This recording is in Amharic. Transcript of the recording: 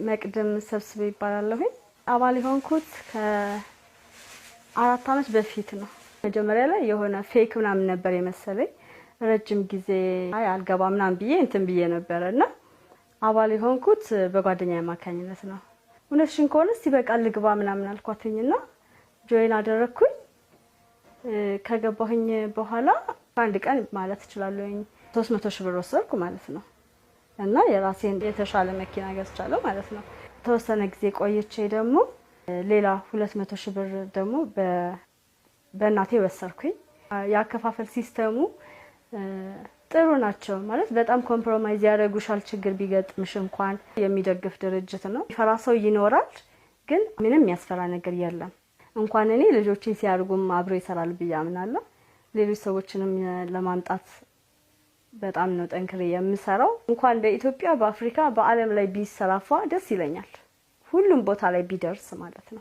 መቅደም ሰብስቤ ይባላለሁ። አባል የሆንኩት ከ4 አመት በፊት ነው። መጀመሪያ ላይ የሆነ ፌክ ምናምን ነበር የመሰለኝ። ረጅም ጊዜ አልገባ ምናምን ብዬ እንትን ብዬ ነበርና አባል የሆንኩት በጓደኛዬ ማካኝነት ነው። እውነትሽን ከሆነ እስቲ በቃ ልግባ ምናምን አልኳትኝና ጆይን አደረኩኝ። ከገባሁኝ በኋላ አንድ ቀን ማለት እችላለሁኝ 300 ሺህ ብር ወሰድኩ ማለት ነው። እና የራሴን የተሻለ መኪና ገዝቻለሁ ማለት ነው። ተወሰነ ጊዜ ቆይቼ ደግሞ ሌላ 200 ሺህ ብር ደግሞ በእናቴ ወሰድኩኝ። ያከፋፈል ሲስተሙ ጥሩ ናቸው ማለት በጣም ኮምፕሮማይዝ ያደርጉሻል። ችግር ቢገጥምሽ እንኳን የሚደግፍ ድርጅት ነው። ፈራሰው ይኖራል ግን ምንም የሚያስፈራ ነገር የለም። እንኳን እኔ ልጆቼ ሲያርጉም አብሮ ይሰራል ብዬ አምናለሁ። ሌሎች ሰዎችንም ለማምጣት በጣም ነው ጠንክሬ የምሰራው። እንኳን በኢትዮጵያ በአፍሪካ በአለም ላይ ቢሰራፋ ደስ ይለኛል። ሁሉም ቦታ ላይ ቢደርስ ማለት ነው።